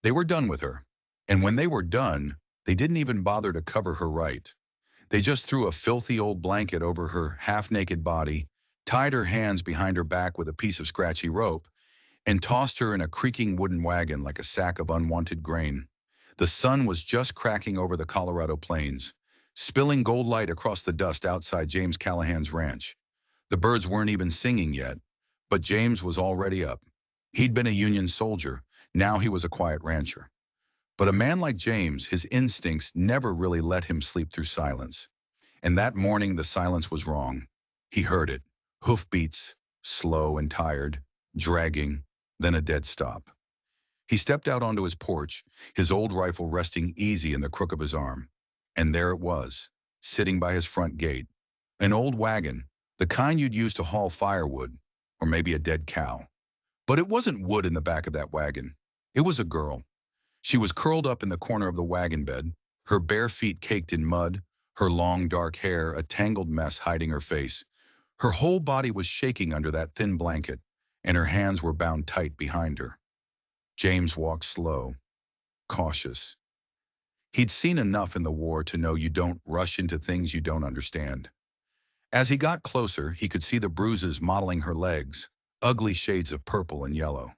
They were done with her. And when they were done, they didn't even bother to cover her right. They just threw a filthy old blanket over her half-naked body, tied her hands behind her back with a piece of scratchy rope, and tossed her in a creaking wooden wagon like a sack of unwanted grain. The sun was just cracking over the Colorado plains, spilling gold light across the dust outside James Callahan's ranch. The birds weren't even singing yet, but James was already up. He'd been a Union soldier, now he was a quiet rancher. But a man like James, his instincts never really let him sleep through silence. And that morning the silence was wrong. He heard it. Hoofbeats, slow and tired, dragging, then a dead stop. He stepped out onto his porch, his old rifle resting easy in the crook of his arm. And there it was, sitting by his front gate. An old wagon, the kind you'd use to haul firewood, or maybe a dead cow. But it wasn't wood in the back of that wagon. It was a girl. She was curled up in the corner of the wagon bed, her bare feet caked in mud, her long dark hair a tangled mess hiding her face. Her whole body was shaking under that thin blanket, and her hands were bound tight behind her. James walked slow, cautious. He'd seen enough in the war to know you don't rush into things you don't understand. As he got closer, he could see the bruises mottling her legs, ugly shades of purple and yellow.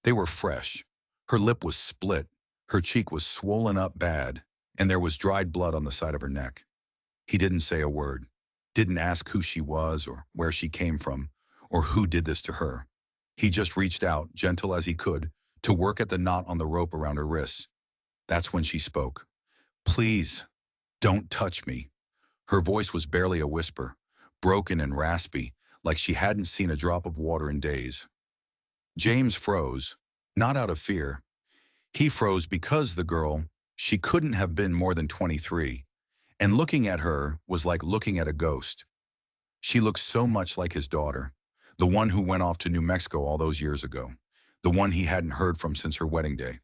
They were fresh. Her lip was split, her cheek was swollen up bad, and there was dried blood on the side of her neck. He didn't say a word, didn't ask who she was or where she came from, or who did this to her. He just reached out, gentle as he could, to work at the knot on the rope around her wrists. That's when she spoke. "Please, don't touch me." Her voice was barely a whisper, broken and raspy, like she hadn't seen a drop of water in days. James froze, not out of fear. He froze because the girl, she couldn't have been more than 23, and looking at her was like looking at a ghost. She looked so much like his daughter, the one who went off to New Mexico all those years ago, the one he hadn't heard from since her wedding day.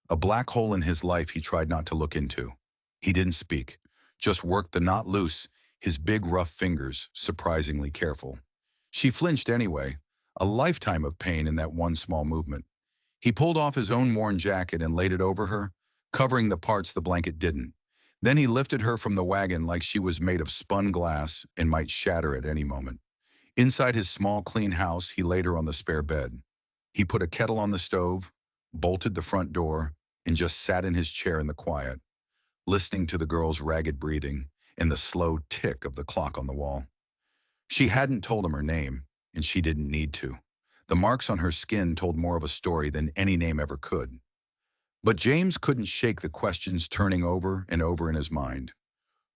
A black hole in his life he tried not to look into. He didn't speak, just worked the knot loose, his big rough fingers surprisingly careful. She flinched anyway, a lifetime of pain in that one small movement. He pulled off his own worn jacket and laid it over her, covering the parts the blanket didn't. Then he lifted her from the wagon like she was made of spun glass and might shatter at any moment. Inside his small, clean house, he laid her on the spare bed. He put a kettle on the stove, bolted the front door, and just sat in his chair in the quiet, listening to the girl's ragged breathing and the slow tick of the clock on the wall. She hadn't told him her name, and she didn't need to. The marks on her skin told more of a story than any name ever could. But James couldn't shake the questions turning over and over in his mind.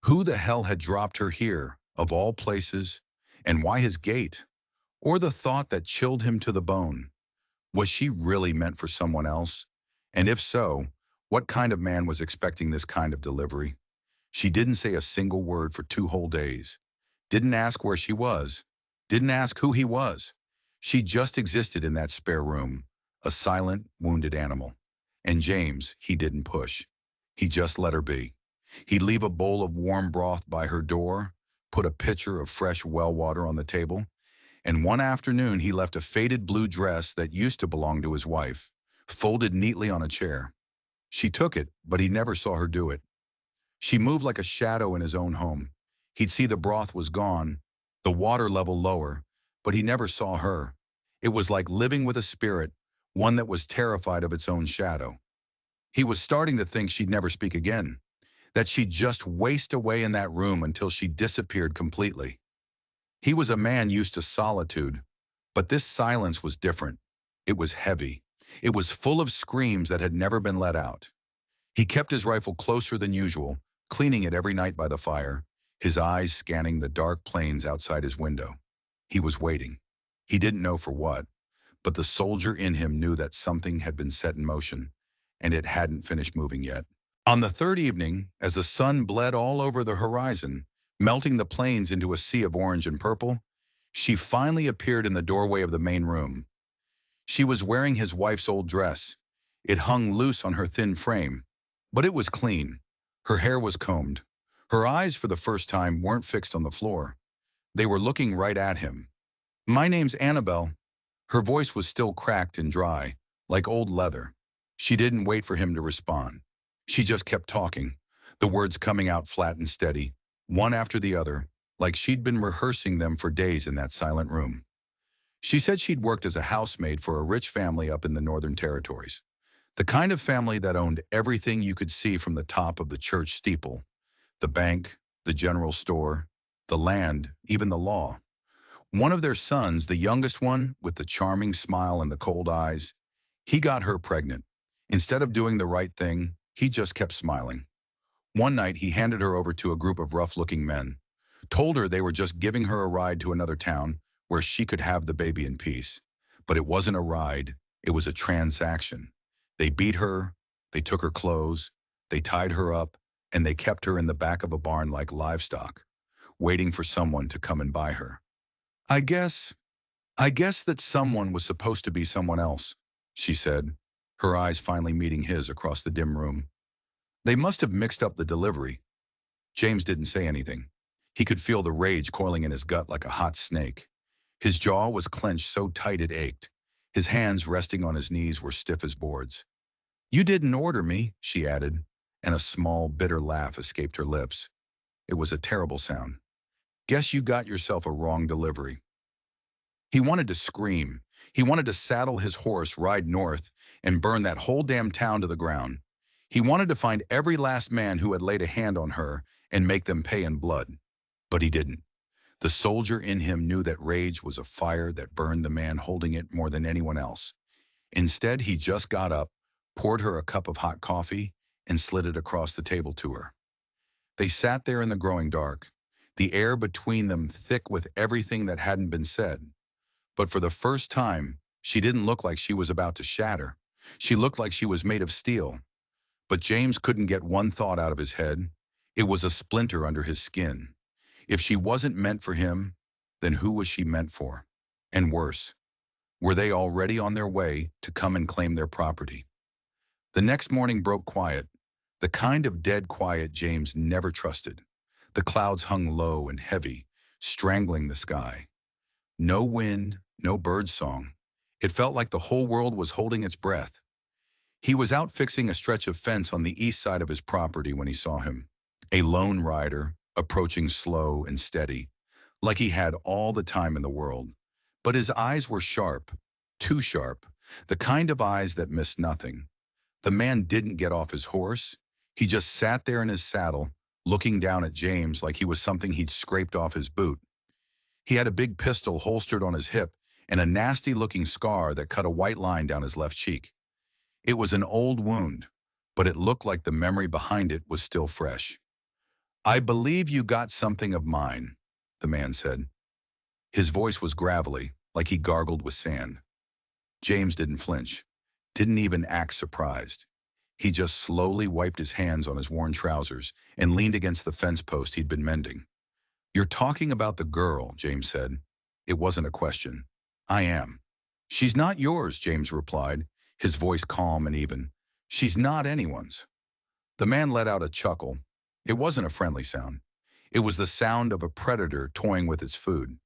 Who the hell had dropped her here, of all places, and why his gate? Or the thought that chilled him to the bone. Was she really meant for someone else? And if so, what kind of man was expecting this kind of delivery? She didn't say a single word for 2 whole days. Didn't ask where she was. Didn't ask who he was. She just existed in that spare room, a silent, wounded animal. And James, he didn't push. He just let her be. He'd leave a bowl of warm broth by her door, put a pitcher of fresh well water on the table, and one afternoon he left a faded blue dress that used to belong to his wife, folded neatly on a chair. She took it, but he never saw her do it. She moved like a shadow in his own home. He'd see the broth was gone, the water level lower, but he never saw her. It was like living with a spirit, one that was terrified of its own shadow. He was starting to think she'd never speak again, that she'd just waste away in that room until she disappeared completely. He was a man used to solitude, but this silence was different. It was heavy. It was full of screams that had never been let out. He kept his rifle closer than usual, cleaning it every night by the fire, his eyes scanning the dark plains outside his window. He was waiting. He didn't know for what, but the soldier in him knew that something had been set in motion, and it hadn't finished moving yet. On the third evening, as the sun bled all over the horizon, melting the plains into a sea of orange and purple, she finally appeared in the doorway of the main room. She was wearing his wife's old dress. It hung loose on her thin frame, but it was clean. Her hair was combed. Her eyes, for the first time, weren't fixed on the floor. They were looking right at him. "My name's Annabelle." Her voice was still cracked and dry, like old leather. She didn't wait for him to respond. She just kept talking, the words coming out flat and steady, one after the other, like she'd been rehearsing them for days in that silent room. She said she'd worked as a housemaid for a rich family up in the Northern Territories. The kind of family that owned everything you could see from the top of the church steeple: the bank, the general store, the land, even the law. One of their sons, the youngest one, with the charming smile and the cold eyes, he got her pregnant. Instead of doing the right thing, he just kept smiling. One night, he handed her over to a group of rough-looking men, told her they were just giving her a ride to another town where she could have the baby in peace. But it wasn't a ride, it was a transaction. They beat her, they took her clothes, they tied her up, and they kept her in the back of a barn like livestock, waiting for someone to come and buy her. I guess, I guess that someone was supposed to be someone else, she said, her eyes finally meeting his across the dim room. They must have mixed up the delivery. James didn't say anything. He could feel the rage coiling in his gut like a hot snake. His jaw was clenched so tight it ached. His hands resting on his knees were stiff as boards. You didn't order me, she added, and a small, bitter laugh escaped her lips. It was a terrible sound. Guess you got yourself a wrong delivery. He wanted to scream. He wanted to saddle his horse, ride north, and burn that whole damn town to the ground. He wanted to find every last man who had laid a hand on her and make them pay in blood. But he didn't. The soldier in him knew that rage was a fire that burned the man holding it more than anyone else. Instead, he just got up, poured her a cup of hot coffee, and slid it across the table to her. They sat there in the growing dark, the air between them thick with everything that hadn't been said. But for the first time, she didn't look like she was about to shatter. She looked like she was made of steel. But James couldn't get one thought out of his head. It was a splinter under his skin. If she wasn't meant for him, then who was she meant for? And worse, were they already on their way to come and claim their property? The next morning broke quiet, the kind of dead quiet James never trusted. The clouds hung low and heavy, strangling the sky. No wind, no bird song. It felt like the whole world was holding its breath. He was out fixing a stretch of fence on the east side of his property when he saw him. A lone rider, approaching slow and steady, like he had all the time in the world. But his eyes were sharp, too sharp, the kind of eyes that missed nothing. The man didn't get off his horse. He just sat there in his saddle, looking down at James like he was something he'd scraped off his boot. He had a big pistol holstered on his hip and a nasty-looking scar that cut a white line down his left cheek. It was an old wound, but it looked like the memory behind it was still fresh. I believe you got something of mine, the man said. His voice was gravelly, like he gargled with sand. James didn't flinch, didn't even act surprised. He just slowly wiped his hands on his worn trousers and leaned against the fence post he'd been mending. You're talking about the girl, James said. It wasn't a question. I am. She's not yours, James replied, his voice calm and even. She's not anyone's. The man let out a chuckle. It wasn't a friendly sound. It was the sound of a predator toying with its food.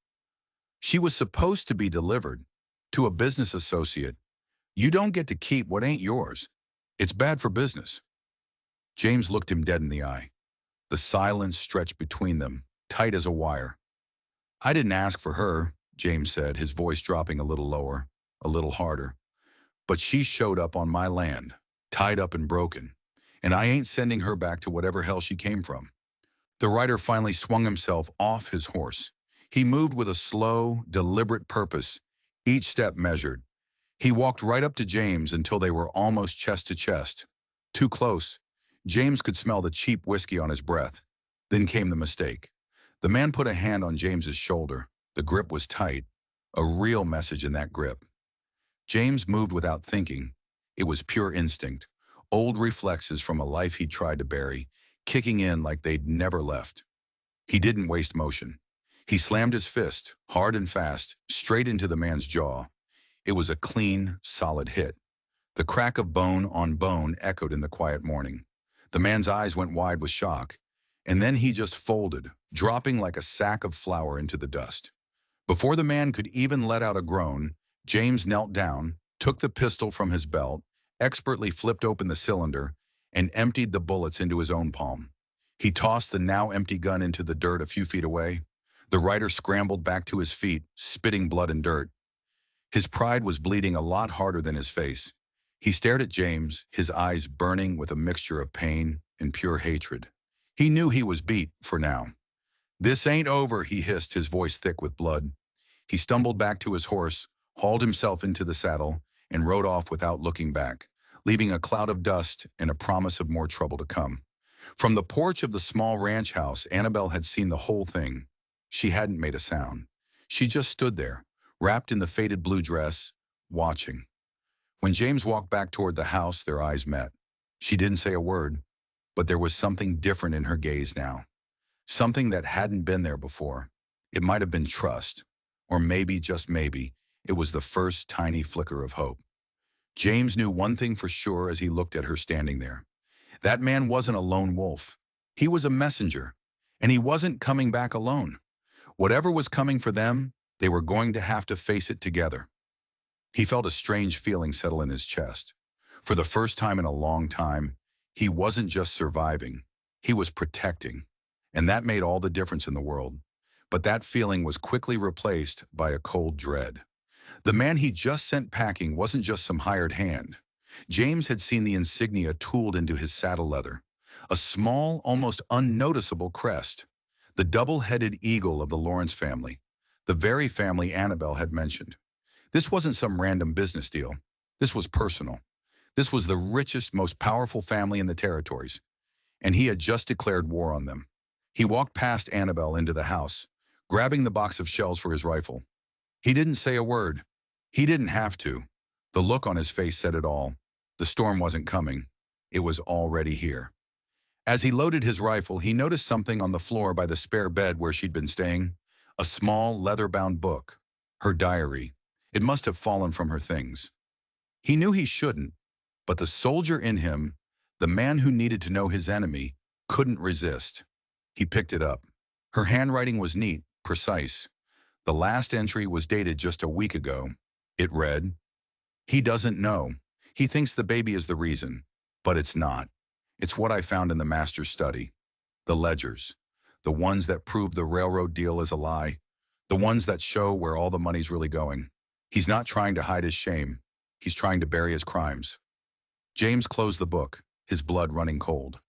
She was supposed to be delivered to a business associate. You don't get to keep what ain't yours. It's bad for business. James looked him dead in the eye. The silence stretched between them, tight as a wire. I didn't ask for her, James said, his voice dropping a little lower, a little harder. But she showed up on my land, tied up and broken, and I ain't sending her back to whatever hell she came from. The rider finally swung himself off his horse. He moved with a slow, deliberate purpose, each step measured. He walked right up to James until they were almost chest to chest. Too close. James could smell the cheap whiskey on his breath. Then came the mistake. The man put a hand on James's shoulder. The grip was tight. A real message in that grip. James moved without thinking. It was pure instinct. Old reflexes from a life he'd tried to bury, kicking in like they'd never left. He didn't waste motion. He slammed his fist, hard and fast, straight into the man's jaw. It was a clean, solid hit. The crack of bone on bone echoed in the quiet morning. The man's eyes went wide with shock, and then he just folded, dropping like a sack of flour into the dust. Before the man could even let out a groan, James knelt down, took the pistol from his belt, expertly flipped open the cylinder and emptied the bullets into his own palm. He tossed the now empty gun into the dirt a few feet away. The rider scrambled back to his feet, spitting blood and dirt. His pride was bleeding a lot harder than his face. He stared at James, his eyes burning with a mixture of pain and pure hatred. He knew he was beat, for now. "This ain't over," he hissed, his voice thick with blood. He stumbled back to his horse, hauled himself into the saddle, and rode off without looking back, leaving a cloud of dust and a promise of more trouble to come. From the porch of the small ranch house, Annabelle had seen the whole thing. She hadn't made a sound. She just stood there, wrapped in the faded blue dress, watching. When James walked back toward the house, their eyes met. She didn't say a word, but there was something different in her gaze now. Something that hadn't been there before. It might have been trust, or maybe, just maybe, it was the first tiny flicker of hope. James knew one thing for sure as he looked at her standing there. That man wasn't a lone wolf. He was a messenger, and he wasn't coming back alone. Whatever was coming for them, they were going to have to face it together. He felt a strange feeling settle in his chest. For the first time in a long time, he wasn't just surviving, he was protecting. And that made all the difference in the world. But that feeling was quickly replaced by a cold dread. The man he just sent packing wasn't just some hired hand. James had seen the insignia tooled into his saddle leather. A small, almost unnoticeable crest. The double-headed eagle of the Lawrence family. The very family Annabelle had mentioned. This wasn't some random business deal. This was personal. This was the richest, most powerful family in the territories. And he had just declared war on them. He walked past Annabelle into the house, grabbing the box of shells for his rifle. He didn't say a word. He didn't have to. The look on his face said it all. The storm wasn't coming. It was already here. As he loaded his rifle, he noticed something on the floor by the spare bed where she'd been staying. A small, leather-bound book. Her diary. It must have fallen from her things. He knew he shouldn't, but the soldier in him, the man who needed to know his enemy, couldn't resist. He picked it up. Her handwriting was neat, precise. The last entry was dated just a week ago. It read, "He doesn't know. He thinks the baby is the reason, but it's not. It's what I found in the master's study. The ledgers. The ones that prove the railroad deal is a lie. The ones that show where all the money's really going. He's not trying to hide his shame. He's trying to bury his crimes." James closed the book, his blood running cold.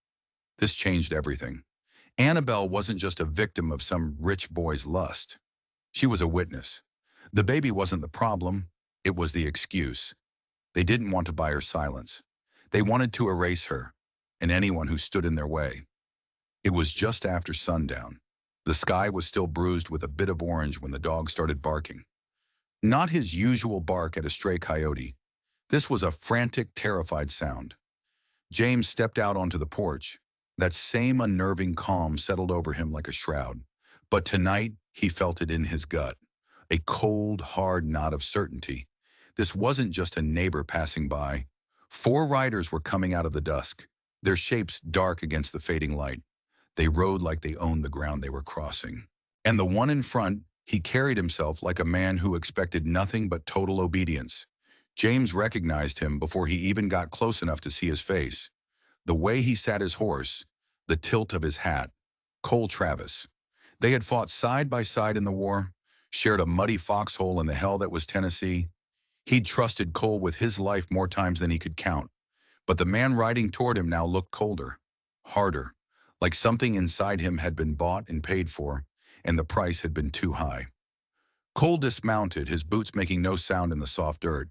This changed everything. Annabelle wasn't just a victim of some rich boy's lust. She was a witness. The baby wasn't the problem. It was the excuse. They didn't want to buy her silence. They wanted to erase her and anyone who stood in their way. It was just after sundown. The sky was still bruised with a bit of orange when the dog started barking. Not his usual bark at a stray coyote. This was a frantic, terrified sound. James stepped out onto the porch. That same unnerving calm settled over him like a shroud. But tonight, he felt it in his gut. A cold, hard knot of certainty. This wasn't just a neighbor passing by. 4 riders were coming out of the dusk, their shapes dark against the fading light. They rode like they owned the ground they were crossing. And the one in front, he carried himself like a man who expected nothing but total obedience. James recognized him before he even got close enough to see his face. The way he sat his horse, the tilt of his hat. Cole Travis. They had fought side by side in the war, shared a muddy foxhole in the hell that was Tennessee. He'd trusted Cole with his life more times than he could count. But the man riding toward him now looked colder, harder, like something inside him had been bought and paid for, and the price had been too high. Cole dismounted, his boots making no sound in the soft dirt.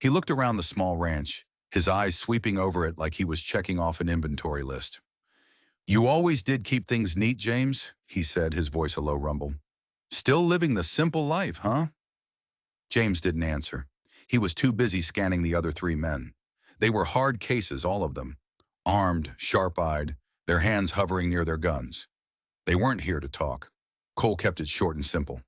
He looked around the small ranch, his eyes sweeping over it like he was checking off an inventory list. "You always did keep things neat, James," he said, his voice a low rumble. "Still living the simple life, huh?" James didn't answer. He was too busy scanning the other 3 men. They were hard cases, all of them. Armed, sharp-eyed, their hands hovering near their guns. They weren't here to talk. Cole kept it short and simple.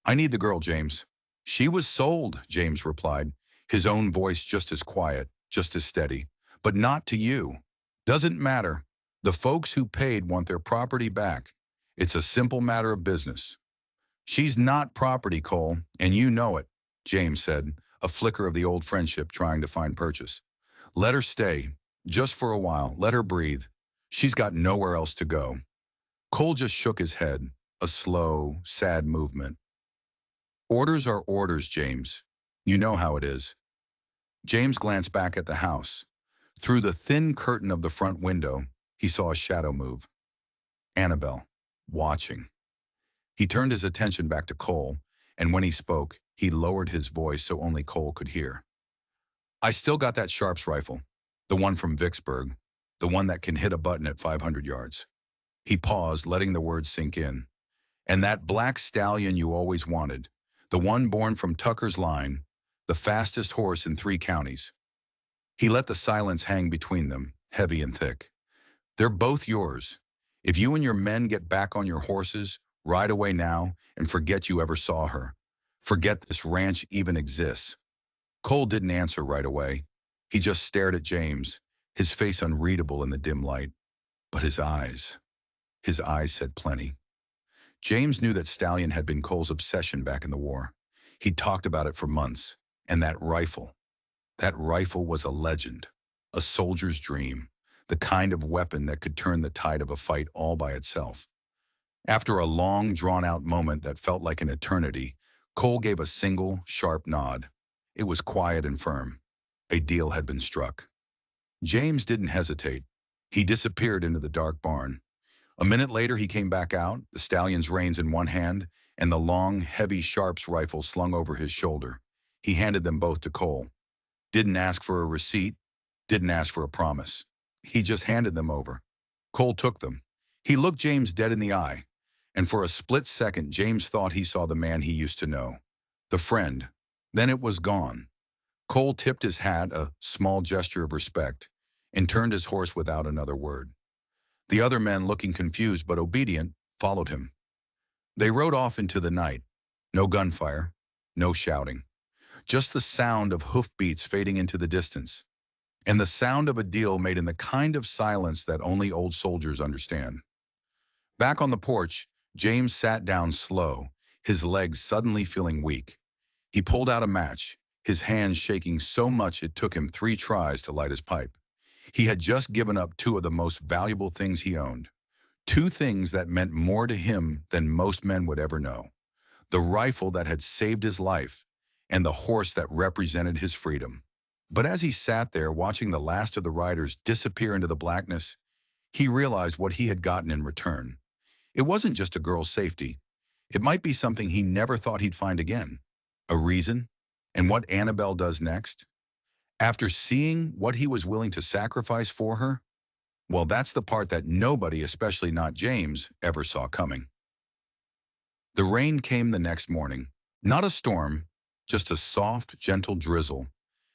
"I need the girl, James." "She was sold," James replied, his own voice just as quiet, just as steady. "But not to you. Doesn't matter. The folks who paid want their property back. It's a simple matter of business." "She's not property, Cole, and you know it," James said, a flicker of the old friendship trying to find purchase. Let her stay, just for a while. Let her breathe. She's got nowhere else to go. Cole just shook his head, a slow, sad movement. Orders are orders, James. You know how it is. James glanced back at the house. Through the thin curtain of the front window, he saw a shadow move. Annabelle, watching. He turned his attention back to Cole, and when he spoke, he lowered his voice so only Cole could hear. I still got that Sharps rifle, the one from Vicksburg, the one that can hit a button at 500 yards. He paused, letting the words sink in. And that black stallion you always wanted, the one born from Tucker's line, the fastest horse in 3 counties. He let the silence hang between them, heavy and thick. They're both yours. If you and your men get back on your horses, ride away now and forget you ever saw her. Forget this ranch even exists. Cole didn't answer right away. He just stared at James, his face unreadable in the dim light. But his eyes said plenty. James knew that Stallion had been Cole's obsession back in the war. He'd talked about it for months. And that rifle was a legend, a soldier's dream, the kind of weapon that could turn the tide of a fight all by itself. After a long, drawn-out moment that felt like an eternity, Cole gave a single, sharp nod. It was quiet and firm. A deal had been struck. James didn't hesitate. He disappeared into the dark barn. A minute later, he came back out, the stallion's reins in one hand, and the long, heavy Sharps rifle slung over his shoulder. He handed them both to Cole. Didn't ask for a receipt, didn't ask for a promise. He just handed them over. Cole took them. He looked James dead in the eye, and for a split second, James thought he saw the man he used to know. The friend. Then it was gone. Cole tipped his hat, a small gesture of respect, and turned his horse without another word. The other men, looking confused but obedient, followed him. They rode off into the night. No gunfire, no shouting. Just the sound of hoofbeats fading into the distance, and the sound of a deal made in the kind of silence that only old soldiers understand. Back on the porch, James sat down slow, his legs suddenly feeling weak. He pulled out a match, his hands shaking so much it took him 3 tries to light his pipe. He had just given up 2 of the most valuable things he owned. 2 things that meant more to him than most men would ever know. The rifle that had saved his life, and the horse that represented his freedom. But as he sat there watching the last of the riders disappear into the blackness, he realized what he had gotten in return. It wasn't just a girl's safety. It might be something he never thought he'd find again. A reason? And what Annabelle does next? After seeing what he was willing to sacrifice for her, well, that's the part that nobody, especially not James, ever saw coming. The rain came the next morning. Not a storm, just a soft, gentle drizzle,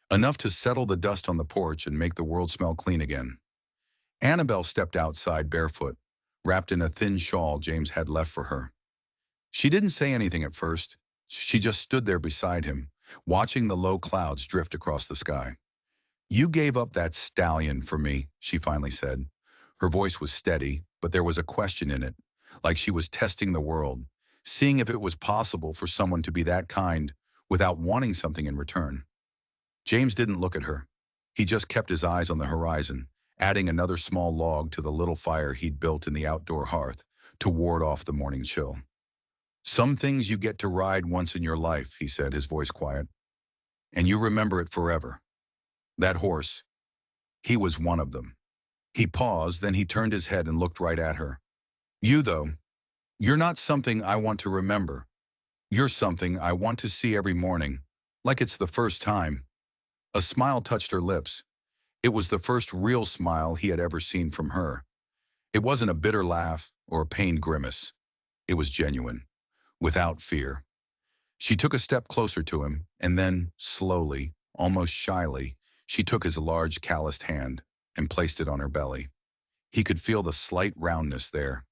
enough to settle the dust on the porch and make the world smell clean again. Annabelle stepped outside barefoot, wrapped in a thin shawl James had left for her. She didn't say anything at first. She just stood there beside him, watching the low clouds drift across the sky. You gave up that stallion for me, she finally said. Her voice was steady, but there was a question in it, like she was testing the world, seeing if it was possible for someone to be that kind without wanting something in return. James didn't look at her. He just kept his eyes on the horizon, adding another small log to the little fire he'd built in the outdoor hearth to ward off the morning chill. Some things you get to ride once in your life, he said, his voice quiet, and you remember it forever. That horse, he was one of them. He paused, then he turned his head and looked right at her. You, though, you're not something I want to remember. You're something I want to see every morning, like it's the first time. A smile touched her lips. It was the first real smile he had ever seen from her. It wasn't a bitter laugh or a pained grimace. It was genuine, without fear. She took a step closer to him, and then, slowly, almost shyly, she took his large, calloused hand and placed it on her belly. He could feel the slight roundness there,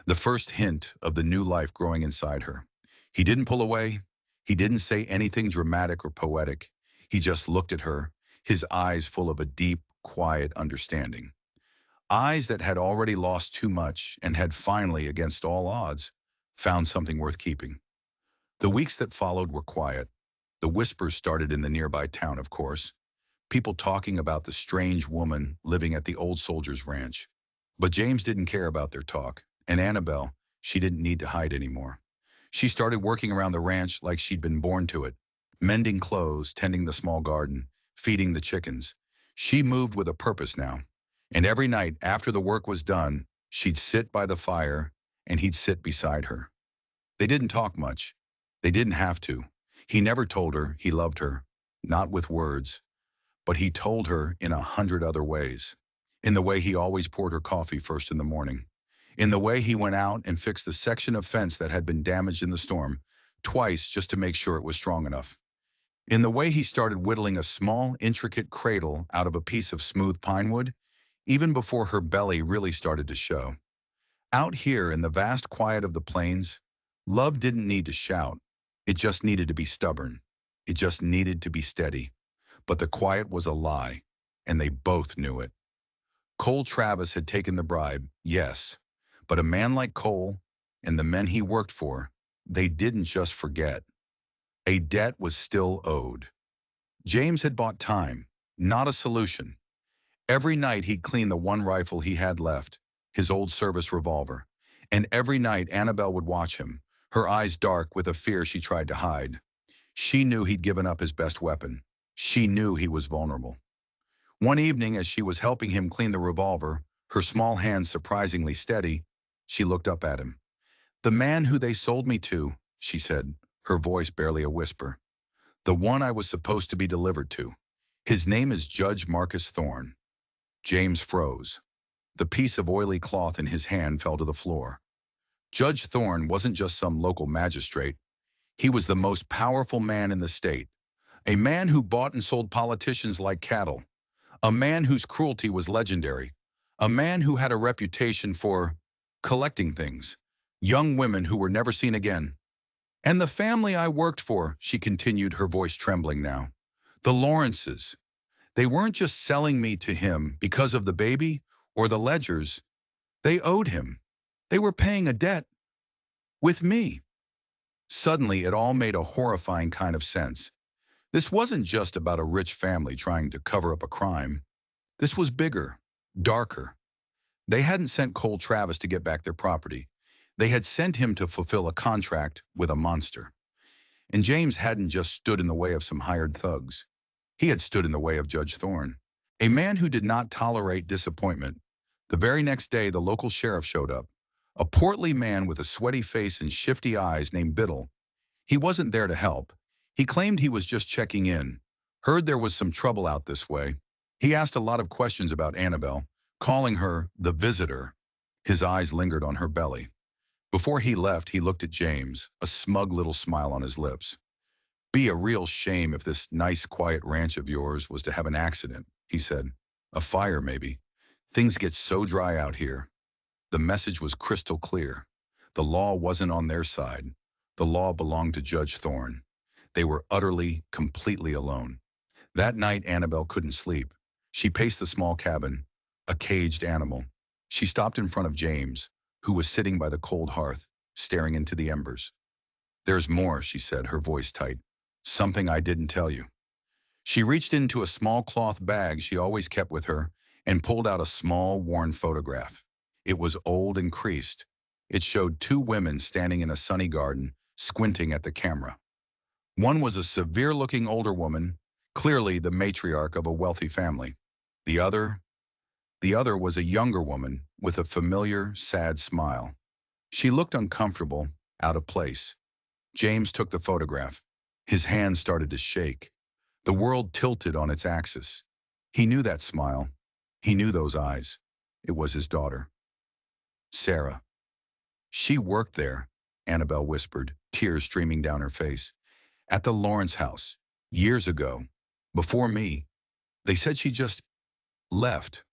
the first hint of the new life growing inside her. He didn't pull away. He didn't say anything dramatic or poetic. He just looked at her, his eyes full of a deep, quiet understanding. Eyes that had already lost too much and had finally, against all odds, found something worth keeping. The weeks that followed were quiet. The whispers started in the nearby town, of course. people talking about the strange woman living at the old soldier's ranch. But James didn't care about their talk, and Annabelle, she didn't need to hide anymore. She started working around the ranch like she'd been born to it, mending clothes, tending the small garden, feeding the chickens. She moved with a purpose now, and every night after the work was done, she'd sit by the fire and he'd sit beside her. They didn't talk much. They didn't have to. He never told her he loved her, not with words, but he told her in 100 other ways. In the way he always poured her coffee first in the morning. In the way he went out and fixed the section of fence that had been damaged in the storm, twice just to make sure it was strong enough. In the way he started whittling a small, intricate cradle out of a piece of smooth pine wood, even before her belly really started to show. Out here in the vast quiet of the plains, love didn't need to shout. It just needed to be stubborn. It just needed to be steady. But the quiet was a lie, and they both knew it. Cole Travis had taken the bribe, yes. But a man like Cole, and the men he worked for, they didn't just forget. A debt was still owed. James had bought time, not a solution. Every night he'd clean the one rifle he had left, his old service revolver. And every night Annabelle would watch him, her eyes dark with a fear she tried to hide. She knew he'd given up his best weapon. She knew he was vulnerable. One evening, as she was helping him clean the revolver, her small hands surprisingly steady, she looked up at him. "The man who they sold me to," she said, her voice barely a whisper. "The one I was supposed to be delivered to. His name is Judge Marcus Thorne." James froze. The piece of oily cloth in his hand fell to the floor. Judge Thorne wasn't just some local magistrate. He was the most powerful man in the state. A man who bought and sold politicians like cattle. A man whose cruelty was legendary. A man who had a reputation for collecting things. Young women who were never seen again. "And the family I worked for," she continued, her voice trembling now. "The Lawrences. They weren't just selling me to him because of the baby or the ledgers. They owed him. They were paying a debt. With me." Suddenly, it all made a horrifying kind of sense. This wasn't just about a rich family trying to cover up a crime. This was bigger, darker. They hadn't sent Cole Travis to get back their property. They had sent him to fulfill a contract with a monster. And James hadn't just stood in the way of some hired thugs. He had stood in the way of Judge Thorne, a man who did not tolerate disappointment. The very next day, the local sheriff showed up, a portly man with a sweaty face and shifty eyes named Biddle. He wasn't there to help. He claimed he was just checking in, heard there was some trouble out this way. He asked a lot of questions about Annabelle, calling her the visitor. His eyes lingered on her belly. Before he left, he looked at James, a smug little smile on his lips. "Be a real shame if this nice, quiet ranch of yours was to have an accident," he said. "A fire, maybe. Things get so dry out here." The message was crystal clear. The law wasn't on their side. The law belonged to Judge Thorne. They were utterly, completely alone. That night, Annabelle couldn't sleep. She paced the small cabin, a caged animal. She stopped in front of James, who was sitting by the cold hearth, staring into the embers. "There's more," she said, her voice tight. "Something I didn't tell you." She reached into a small cloth bag she always kept with her and pulled out a small, worn photograph. It was old and creased. It showed two women standing in a sunny garden, squinting at the camera. One was a severe-looking older woman, clearly the matriarch of a wealthy family. The other, the other was a younger woman with a familiar, sad smile. She looked uncomfortable, out of place. James took the photograph. His hand started to shake. The world tilted on its axis. He knew that smile. He knew those eyes. It was his daughter, Sarah. "She worked there," Annabelle whispered, tears streaming down her face. "At the Lawrence house, years ago, before me. They said she just left,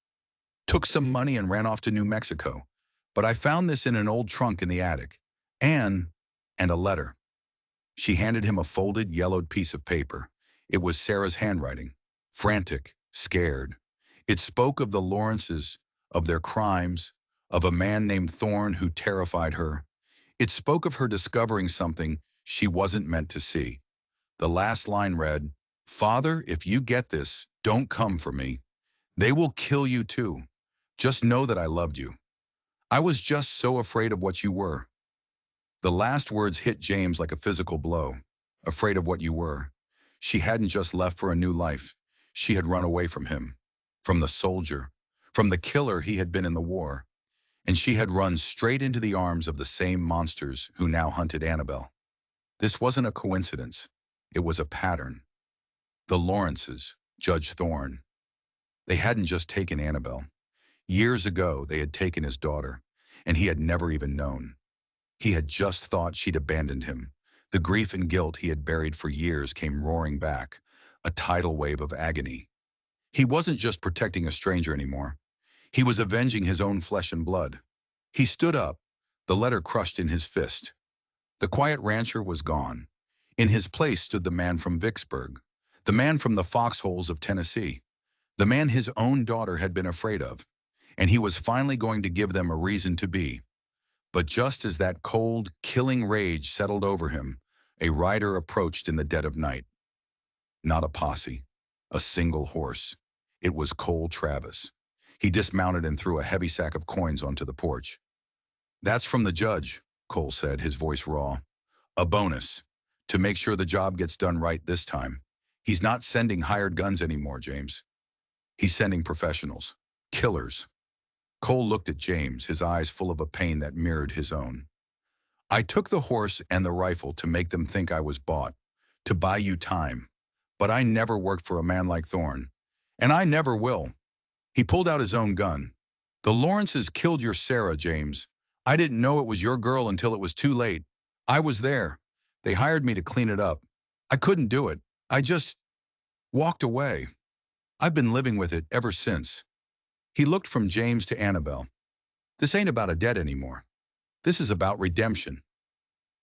took some money and ran off to New Mexico. But I found this in an old trunk in the attic. And a letter." She handed him a folded, yellowed piece of paper. It was Sarah's handwriting, frantic, scared. It spoke of the Lawrences, of their crimes, of a man named Thorne who terrified her. It spoke of her discovering something she wasn't meant to see. The last line read, "Father, if you get this, Don't come for me. They will kill you too. Just know that I loved you. I was just so afraid of what you were." The last words hit James like a physical blow. Afraid of what you were. She hadn't just left for a new life. She had run away from him, from the soldier, from the killer he had been in the war. And she had run straight into the arms of the same monsters who now hunted Annabelle. This wasn't a coincidence. It was a pattern. The Lawrences, Judge Thorne. They hadn't just taken Annabelle. Years ago, they had taken his daughter, and he had never even known. He had just thought she'd abandoned him. The grief and guilt he had buried for years came roaring back, a tidal wave of agony. He wasn't just protecting a stranger anymore. He was avenging his own flesh and blood. He stood up, the letter crushed in his fist. The quiet rancher was gone. In his place stood the man from Vicksburg, the man from the foxholes of Tennessee, the man his own daughter had been afraid of, and he was finally going to give them a reason to be. But just as that cold, killing rage settled over him, a rider approached in the dead of night. Not a posse, a single horse. It was Cole Travis. He dismounted and threw a heavy sack of coins onto the porch. "That's from the judge," Cole said, his voice raw. "A bonus, to make sure the job gets done right this time. He's not sending hired guns anymore, James. He's sending professionals, killers." Cole looked at James, his eyes full of a pain that mirrored his own. "I took the horse and the rifle to make them think I was bought, to buy you time. But I never worked for a man like Thorne. And I never will." He pulled out his own gun. "The Lawrences killed your Sarah, James. I didn't know it was your girl until it was too late. I was there. They hired me to clean it up. I couldn't do it. I just walked away. I've been living with it ever since." He looked from James to Annabelle. "This ain't about a debt anymore. This is about redemption."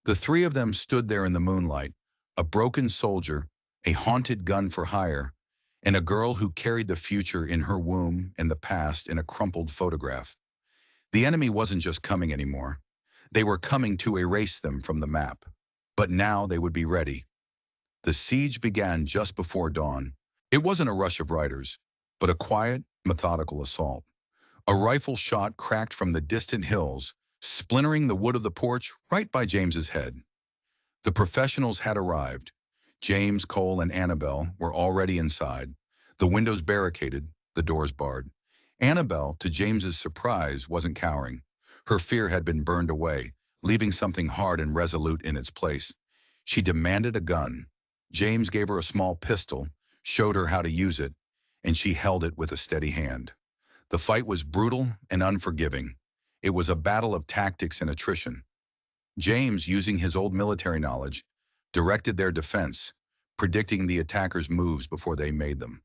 The three of them stood there in the moonlight, a broken soldier, a haunted gun for hire, and a girl who carried the future in her womb and the past in a crumpled photograph. The enemy wasn't just coming anymore. They were coming to erase them from the map. But now they would be ready. The siege began just before dawn. It wasn't a rush of riders, but a quiet, methodical assault. A rifle shot cracked from the distant hills, splintering the wood of the porch right by James's head. The professionals had arrived. James, Cole, and Annabelle were already inside, the windows barricaded, the doors barred. Annabelle, to James's surprise, wasn't cowering. Her fear had been burned away, leaving something hard and resolute in its place. She demanded a gun. James gave her a small pistol, showed her how to use it, and she held it with a steady hand. The fight was brutal and unforgiving. It was a battle of tactics and attrition. James, using his old military knowledge, directed their defense, predicting the attackers' moves before they made them.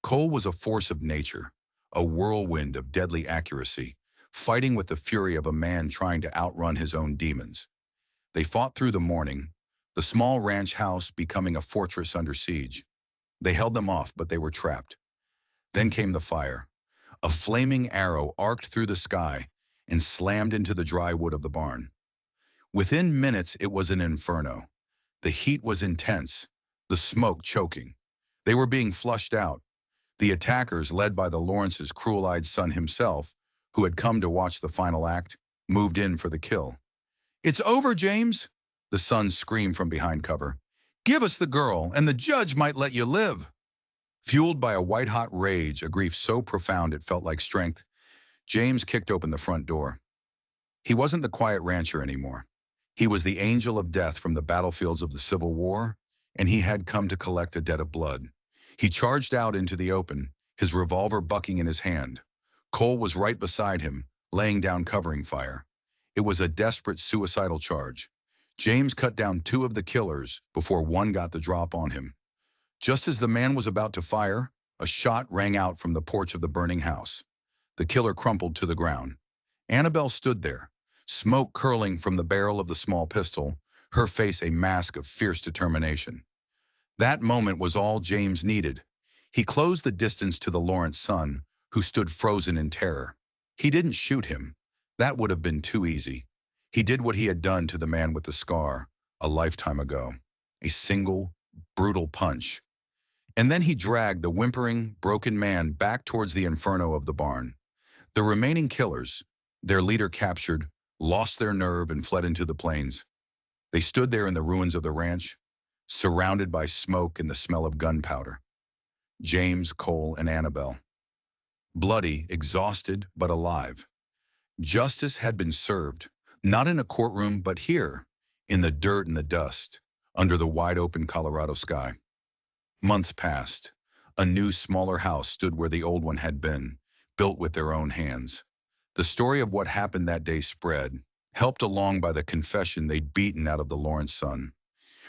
Cole was a force of nature, a whirlwind of deadly accuracy, fighting with the fury of a man trying to outrun his own demons. They fought through the morning, the small ranch house becoming a fortress under siege. They held them off, but they were trapped. Then came the fire. A flaming arrow arced through the sky and slammed into the dry wood of the barn. Within minutes, it was an inferno. The heat was intense, the smoke choking. They were being flushed out. The attackers, led by the Lawrence's cruel-eyed son himself, who had come to watch the final act, moved in for the kill. "It's over, James!" the son screamed from behind cover. "Give us the girl, and the judge might let you live." Fueled by a white-hot rage, a grief so profound it felt like strength, James kicked open the front door. He wasn't the quiet rancher anymore. He was the angel of death from the battlefields of the Civil War, and he had come to collect a debt of blood. He charged out into the open, his revolver bucking in his hand. Cole was right beside him, laying down covering fire. It was a desperate suicidal charge. James cut down two of the killers before one got the drop on him. Just as the man was about to fire, a shot rang out from the porch of the burning house. The killer crumpled to the ground. Annabelle stood there, smoke curling from the barrel of the small pistol, her face a mask of fierce determination. That moment was all James needed. He closed the distance to the Lawrence son, who stood frozen in terror. He didn't shoot him. That would have been too easy. He did what he had done to the man with the scar a lifetime ago. A single, brutal punch. And then he dragged the whimpering, broken man back towards the inferno of the barn. The remaining killers, their leader captured, lost their nerve and fled into the plains. They stood there in the ruins of the ranch, surrounded by smoke and the smell of gunpowder. James, Cole, and Annabelle. Bloody, exhausted, but alive. Justice had been served, not in a courtroom, but here, in the dirt and the dust, under the wide-open Colorado sky. Months passed. A new, smaller house stood where the old one had been, built with their own hands. The story of what happened that day spread, helped along by the confession they'd beaten out of the Lawrence son.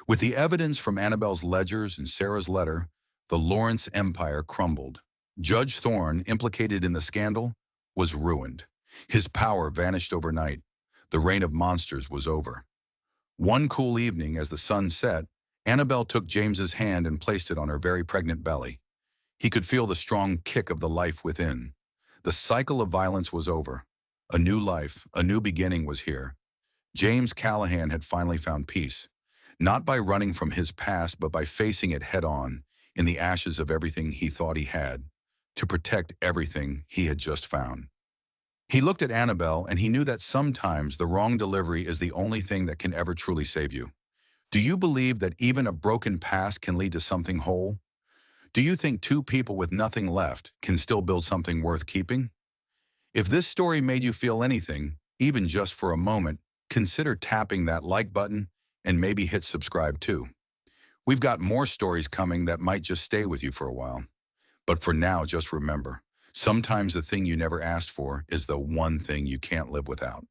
With the evidence from Annabelle's ledgers and Sarah's letter, the Lawrence empire crumbled. Judge Thorne, implicated in the scandal, was ruined. His power vanished overnight. The reign of monsters was over. One cool evening, as the sun set, Annabelle took James's hand and placed it on her very pregnant belly. He could feel the strong kick of the life within. The cycle of violence was over. A new life, a new beginning was here. James Callahan had finally found peace, not by running from his past, but by facing it head-on, in the ashes of everything he thought he had, to protect everything he had just found. He looked at Annabelle, and he knew that sometimes the wrong delivery is the only thing that can ever truly save you. Do you believe that even a broken past can lead to something whole? Do you think two people with nothing left can still build something worth keeping? If this story made you feel anything, even just for a moment, consider tapping that like button and maybe hit subscribe too. We've got more stories coming that might just stay with you for a while. But for now, just remember, sometimes the thing you never asked for is the one thing you can't live without.